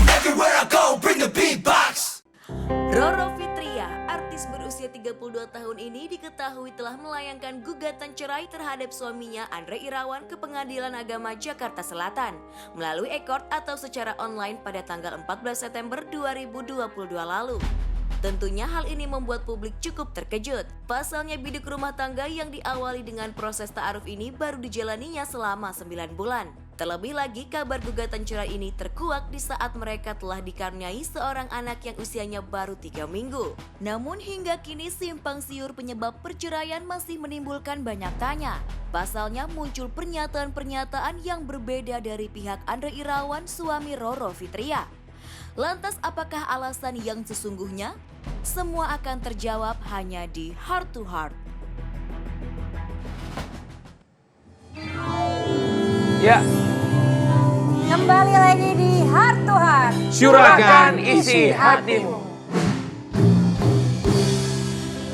Everywhere I go, bring the beatbox. Roro Fitria, artis berusia 32 tahun ini diketahui telah melayangkan gugatan cerai terhadap suaminya Andre Irawan ke Pengadilan Agama Jakarta Selatan melalui e-court atau secara online pada tanggal 14 September 2022 lalu. Tentunya hal ini membuat publik cukup terkejut. Pasalnya bidik rumah tangga yang diawali dengan proses ta'aruf ini baru dijalaninya selama 9 bulan. Terlebih lagi kabar gugatan cerai ini terkuak di saat mereka telah dikaruniai seorang anak yang usianya baru 3 minggu. Namun hingga kini simpang siur penyebab perceraian masih menimbulkan banyak tanya. Pasalnya muncul pernyataan-pernyataan yang berbeda dari pihak Andre Irawan, suami Roro Fitria. Lantas apakah alasan yang sesungguhnya? Semua akan terjawab hanya di Heart to Heart. Ya, Kembali lagi di Heart to Heart. curahkan isi hatimu.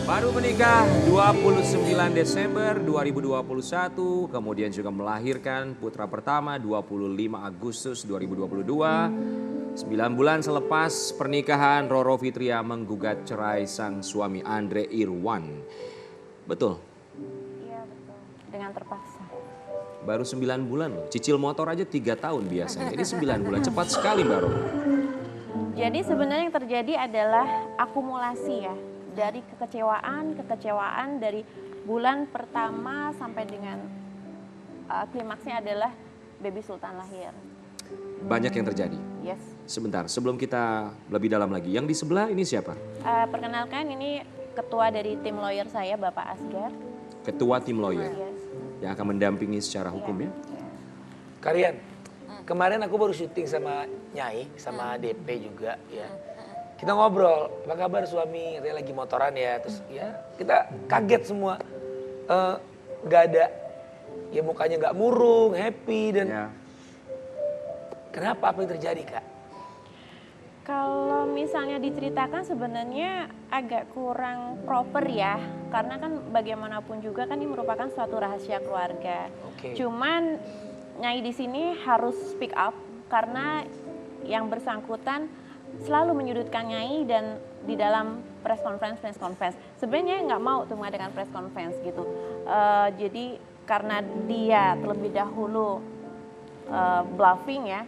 Baru menikah 29 Desember 2021, kemudian juga melahirkan putra pertama 25 Agustus 2022. 9 bulan selepas pernikahan, Roro Fitria menggugat cerai sang suami Andre Irawan. Betul? Iya betul, dengan terpaksa. Baru 9 bulan loh, cicil motor aja 3 tahun biasanya. Ini 9 bulan, cepat sekali Mbak Roro. Jadi sebenarnya yang terjadi adalah akumulasi ya. Dari kekecewaan dari bulan pertama sampai dengan klimaksnya adalah baby Sultan lahir. Banyak yang terjadi. Yes. Sebentar, sebelum kita lebih dalam lagi, yang di sebelah ini siapa? Perkenalkan ini ketua dari tim lawyer saya, Bapak Asgar. Ketua tim lawyer Yes. yang akan mendampingi secara hukum ya. Kalian, kemarin aku baru syuting sama Nyai, sama DP juga ya. Kita ngobrol, apa kabar suami, katanya lagi motoran ya. Terus ya kita kaget semua. Gak ada, ya mukanya gak murung, happy dan... Ya. Kenapa, apa yang terjadi Kak? Kalau misalnya diceritakan sebenarnya agak kurang proper ya, karena kan bagaimanapun juga kan ini merupakan suatu rahasia keluarga. Oke. Cuman Nyai di sini harus speak up karena yang bersangkutan selalu menyudutkan Nyai dan di dalam press conference. Sebenarnya nggak mau tuh mengadakan press conference gitu. Jadi karena dia terlebih dahulu bluffing ya,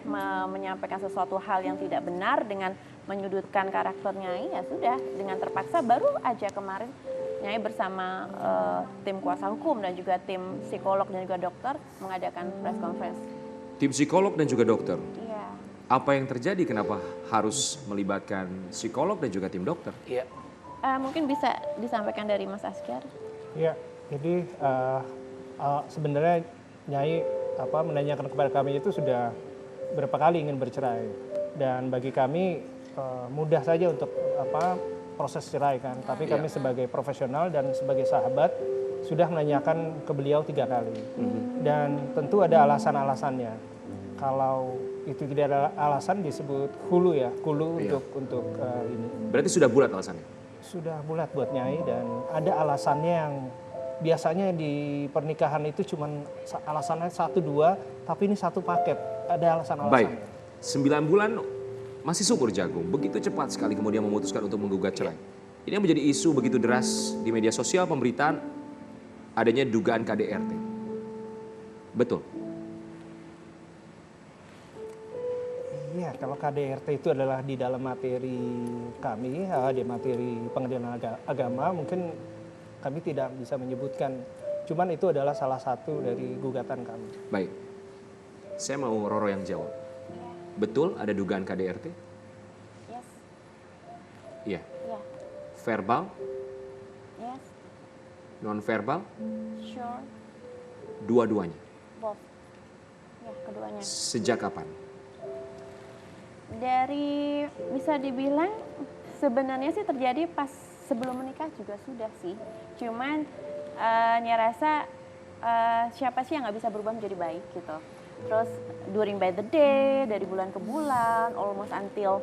menyampaikan sesuatu hal yang tidak benar dengan menyudutkan karakter Nyai, ya sudah dengan terpaksa baru aja kemarin Nyai bersama tim kuasa hukum dan juga tim psikolog dan juga dokter mengadakan press conference. Tim psikolog dan juga dokter. Iya. Apa yang terjadi, kenapa harus melibatkan psikolog dan juga tim dokter? Iya. Mungkin bisa disampaikan dari Mas Asgar. Ya, jadi sebenarnya Nyai menanyakan kepada kami itu sudah berapa kali ingin bercerai, dan bagi kami mudah saja untuk proses cerai kan. Tapi kami sebagai profesional dan sebagai sahabat sudah menanyakan ke beliau 3 kali, dan tentu ada alasan-alasannya. Kalau itu tidak ada alasan disebut hulu ya, hulu untuk ini. Berarti sudah bulat alasannya? Sudah bulat buat Nyai, dan ada alasannya yang biasanya di pernikahan itu cuma alasannya 1-2, tapi ini satu paket, ada alasan-alasannya. Baik, 9 bulan masih subur jagung, begitu cepat sekali kemudian memutuskan untuk menggugat cerai. Ini yang menjadi isu begitu deras di media sosial, pemberitaan, adanya dugaan KDRT. Betul? Iya, kalau KDRT itu adalah di dalam materi kami, di materi pengadilan agama, mungkin kami tidak bisa menyebutkan. Cuman itu adalah salah satu dari gugatan kami. Baik, saya mau Roro yang jawab. Betul ada dugaan KDRT? Yes. Iya. Ya. Verbal? Yes. Non-verbal? Sure. Dua-duanya? Both. Ya, keduanya. Sejak kapan? Dari bisa dibilang sebenarnya sih terjadi pas sebelum menikah juga sudah sih. Cuman Nyai rasa siapa sih yang nggak bisa berubah menjadi baik gitu. Terus during by the day, dari bulan ke bulan, almost until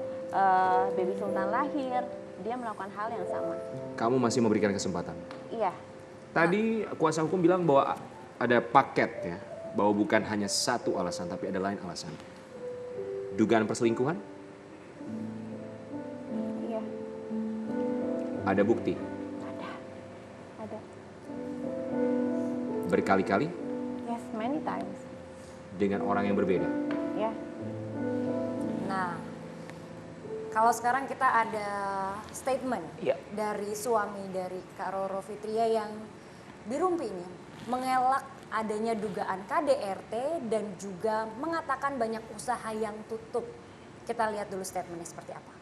baby Sultan lahir, dia melakukan hal yang sama. Kamu masih memberikan kesempatan? Iya. Tadi kuasa hukum bilang bahwa ada paket ya, bahwa bukan hanya satu alasan tapi ada lain alasan. dugaan perselingkuhan? Iya, Ada bukti? ada. Berkali-kali Yes, many times. dengan orang yang berbeda? Ya, Nah, kalau sekarang kita ada statement Iya. dari suami dari Kak Roro Fitria yang dirumpinya mengelak adanya dugaan KDRT dan juga mengatakan banyak usaha yang tutup. Kita lihat dulu statementnya seperti apa.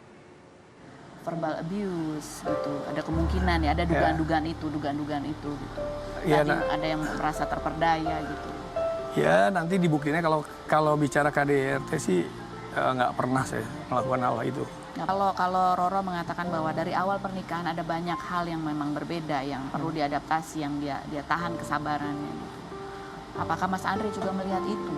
Verbal abuse gitu, ada kemungkinan ya, ada dugaan-dugaan itu gitu. Iya, Tadi ada yang merasa terperdaya gitu. Ya nanti dibuktinya kalau bicara KDRT sih nggak pernah saya melakukan hal itu. Nah, kalau Roro mengatakan bahwa dari awal pernikahan ada banyak hal yang memang berbeda, yang perlu diadaptasi, yang dia tahan kesabarannya. Gitu. Apakah Mas Andre juga melihat itu?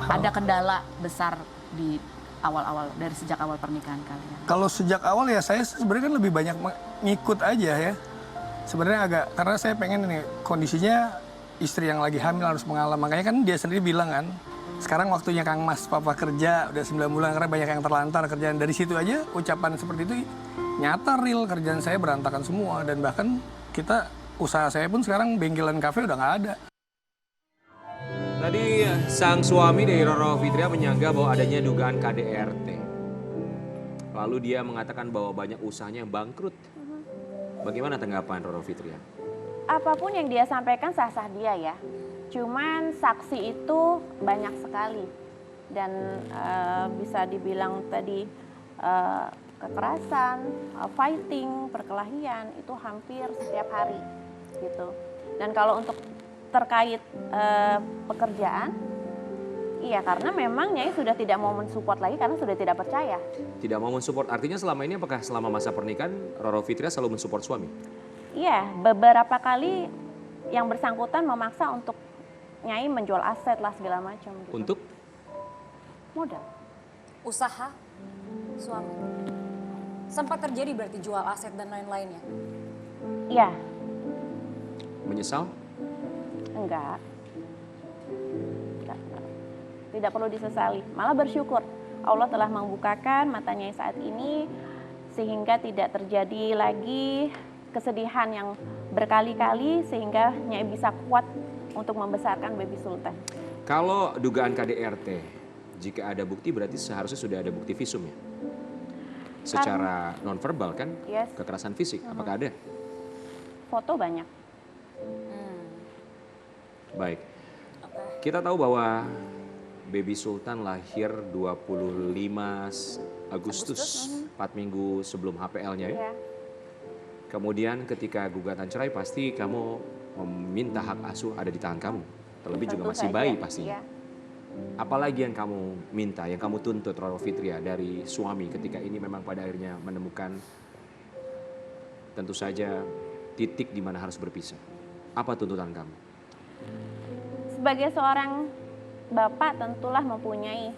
Ada kendala besar di awal-awal dari sejak awal pernikahan kalian? Kalau sejak awal ya saya sebenarnya kan lebih banyak ngikut aja ya. Sebenarnya karena saya pengen ini kondisinya istri yang lagi hamil harus mengalami. Makanya kan dia sendiri bilang kan, sekarang waktunya Kang Mas Papa kerja udah 9 bulan karena banyak yang terlantar kerjaan. Dari situ aja ucapan seperti itu nyata real, kerjaan saya berantakan semua dan bahkan usaha saya pun sekarang bengkelan kafe udah nggak ada. Tadi sang suami dari Roro Fitria menyanggah bahwa adanya dugaan KDRT. Lalu dia mengatakan bahwa banyak usahanya yang bangkrut. Bagaimana tanggapan Roro Fitria? apapun yang dia sampaikan sah-sah dia ya. Cuman saksi itu banyak sekali dan bisa dibilang tadi kekerasan, fighting, perkelahian itu hampir setiap hari gitu. Dan kalau untuk terkait pekerjaan, iya karena memang Nyai sudah tidak mau mensupport lagi karena sudah tidak percaya. Tidak mau mensupport, artinya selama ini apakah selama masa pernikahan Roro Fitria selalu mensupport suami? Iya, beberapa kali yang bersangkutan memaksa untuk Nyai menjual aset lah segala macam. Gitu. Untuk? Modal. Usaha suami. Sempat terjadi berarti jual aset dan lain-lainnya? Iya, Menyesal? enggak. Tidak perlu disesali, malah bersyukur. Allah telah membukakan mata Nyai saat ini sehingga tidak terjadi lagi kesedihan yang berkali-kali sehingga Nyai bisa kuat untuk membesarkan baby Sultan. Kalau dugaan KDRT, jika ada bukti berarti seharusnya sudah ada bukti visum ya? Secara nonverbal kan, Yes. kekerasan fisik, apakah ada? Foto banyak. Baik, kita tahu bahwa baby Sultan lahir 25 Agustus, 4 minggu sebelum HPL-nya ya? Ya. Kemudian ketika gugatan cerai pasti kamu meminta hak asuh ada di tangan kamu. Terlebih juga Tentu masih saja, bayi pastinya. iya. Apalagi yang kamu minta, yang kamu tuntut Roro Fitria dari suami ketika ini memang pada akhirnya menemukan tentu saja titik di mana harus berpisah. Apa tuntutan kamu? Sebagai seorang bapak tentulah mempunyai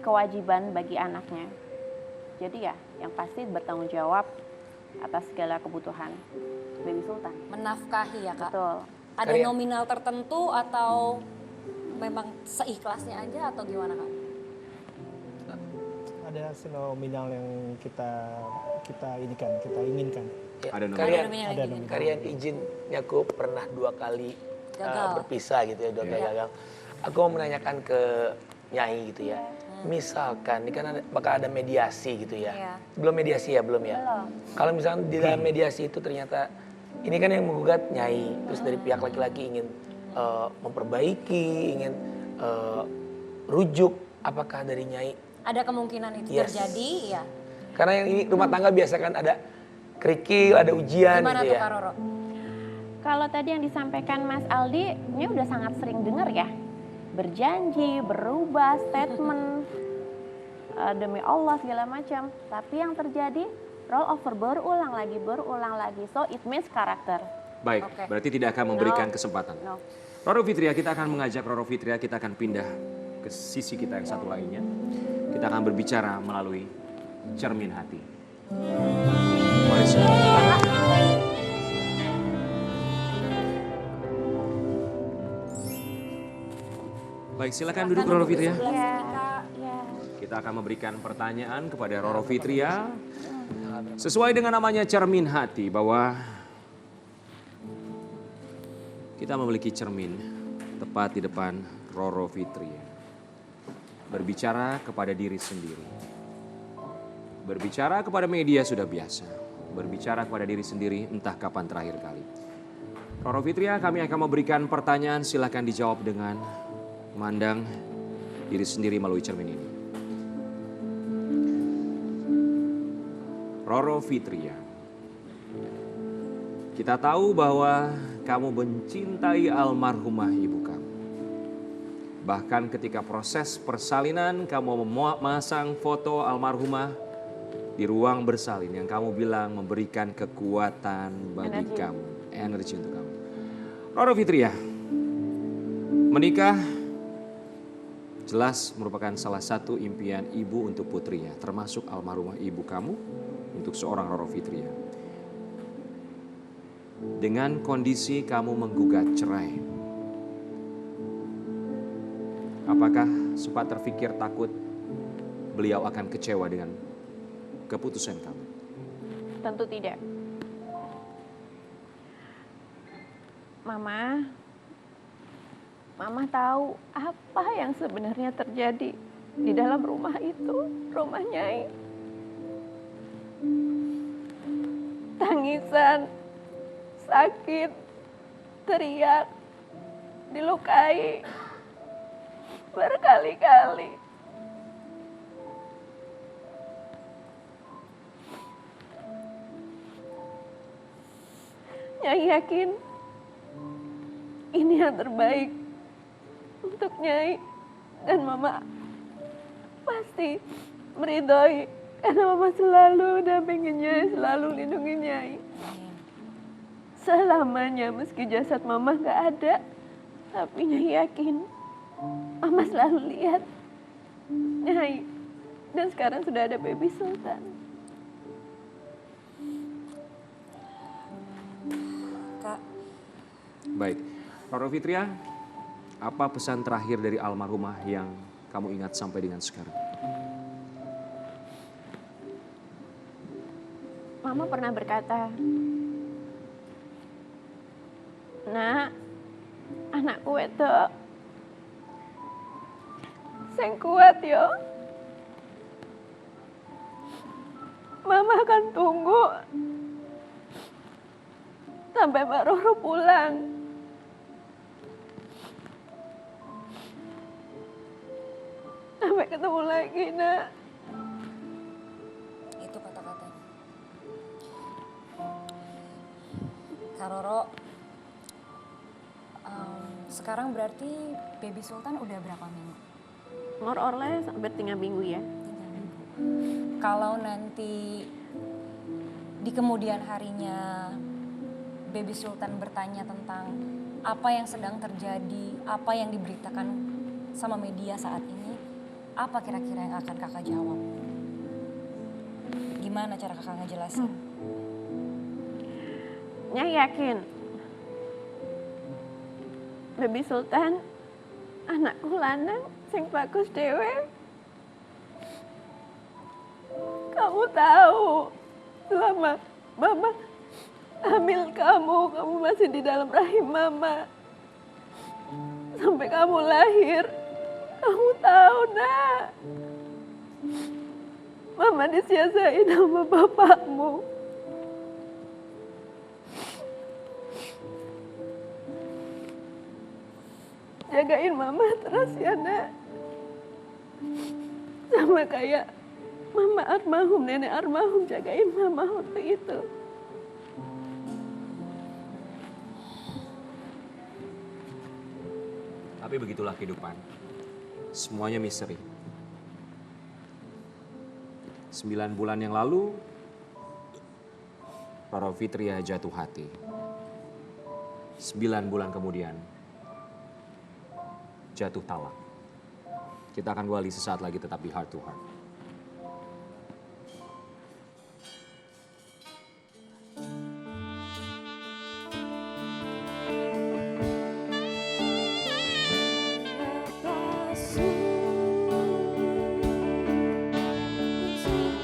kewajiban bagi anaknya. Jadi ya yang pasti bertanggung jawab atas segala kebutuhan baby Sultan. Menafkahi ya Kak? Betul. Ada Karya- nominal tertentu atau memang seikhlasnya aja atau gimana Kak? Ada nominal yang kita inginkan. Ya, Ada nomor. kalian, nominal Ada yang nominal. kalian izin Nyaku pernah 2 kali Gagal. berpisah gitu ya, 2 kali gagal. Aku mau menanyakan ke Nyai gitu ya. Misalkan, ini kan apakah ada mediasi gitu ya? Iya. Belum mediasi ya, belum ya? Belum. Kalau misalnya di dalam mediasi itu ternyata, ini kan yang menggugat Nyai, terus dari pihak laki-laki ingin memperbaiki, ingin rujuk, apakah dari Nyai? Ada kemungkinan itu Yes. terjadi ya? Karena yang ini rumah tangga biasa kan ada kerikil, ada ujian Gimana gitu tuh ya. Kak Roro? Kalau tadi yang disampaikan Mas Aldi, ini udah sangat sering dengar ya. Berjanji, berubah, statement, demi Allah segala macam. Tapi yang terjadi roll over berulang lagi. So it means karakter. Baik, Oke. berarti tidak akan memberikan kesempatan. No. Roro Fitria, kita akan mengajak Roro Fitria, kita akan pindah ke sisi kita yang satu lainnya. Kita akan berbicara melalui cermin hati. Mari semua. Baik, silakan duduk Roro Fitria. Ya. Kita akan memberikan pertanyaan kepada Roro Fitria. Sesuai dengan namanya cermin hati, bahwa kita memiliki cermin tepat di depan Roro Fitria. Berbicara kepada diri sendiri. Berbicara kepada media sudah biasa. Berbicara kepada diri sendiri entah kapan terakhir kali. Roro Fitria, kami akan memberikan pertanyaan, silakan dijawab dengan memandang diri sendiri melalui cermin ini. Roro Fitria, kita tahu bahwa kamu mencintai almarhumah ibu kamu. Bahkan ketika proses persalinan, kamu memasang foto almarhumah di ruang bersalin yang kamu bilang memberikan kekuatan bagi kamu, energi untuk kamu. Roro Fitria, menikah jelas merupakan salah satu impian ibu untuk putrinya, termasuk almarhumah ibu kamu untuk seorang Roro Fitria. Dengan kondisi kamu menggugat cerai, apakah sempat terfikir takut beliau akan kecewa dengan keputusan kamu? Tentu tidak. Mama tahu apa yang sebenarnya terjadi di dalam rumah itu, rumah Nyai. Tangisan, sakit, teriak, dilukai berkali-kali. Nyai yakin ini yang terbaik untuk Nyai, dan Mama pasti meridhoi karena Mama selalu dampingin Nyai, selalu lindungi Nyai. Selamanya meski jasad Mama gak ada, tapi Nyai yakin Mama selalu lihat Nyai, dan sekarang sudah ada baby Sultan. Kak, Baik, Roro Fitria, apa pesan terakhir dari almarhumah yang kamu ingat sampai dengan sekarang? Mama pernah berkata, "Nak, anakku itu sing kuat yo. Mama akan tunggu sampai Mbak Roro pulang. Sampai ketemu lagi, Nak." itu kata-katanya. Kak Roro, sekarang berarti baby Sultan udah berapa minggu? More or less hampir 3 minggu ya. 3 minggu. Kalau nanti di kemudian harinya baby Sultan bertanya tentang apa yang sedang terjadi, apa yang diberitakan sama media saat ini, apa kira-kira yang akan kakak jawab? Gimana cara kakak ngejelasin? Nyai yakin baby Sultan anakku lanang sing bagus dewe. Kamu tahu selama Mama hamil kamu masih di dalam rahim Mama. Sampai kamu lahir, kamu tahu, Nak. Mama disia-siain sama bapakmu. Jagain Mama terus ya, Nak. Sama kayak Mama almarhum, nenek almarhum jagain Mama waktu itu. Tapi begitulah kehidupan. Semuanya misteri. 9 bulan yang lalu, Roro Fitria jatuh hati. 9 bulan kemudian, jatuh talak. Kita akan kembali sesaat lagi tetap di Heart to Heart.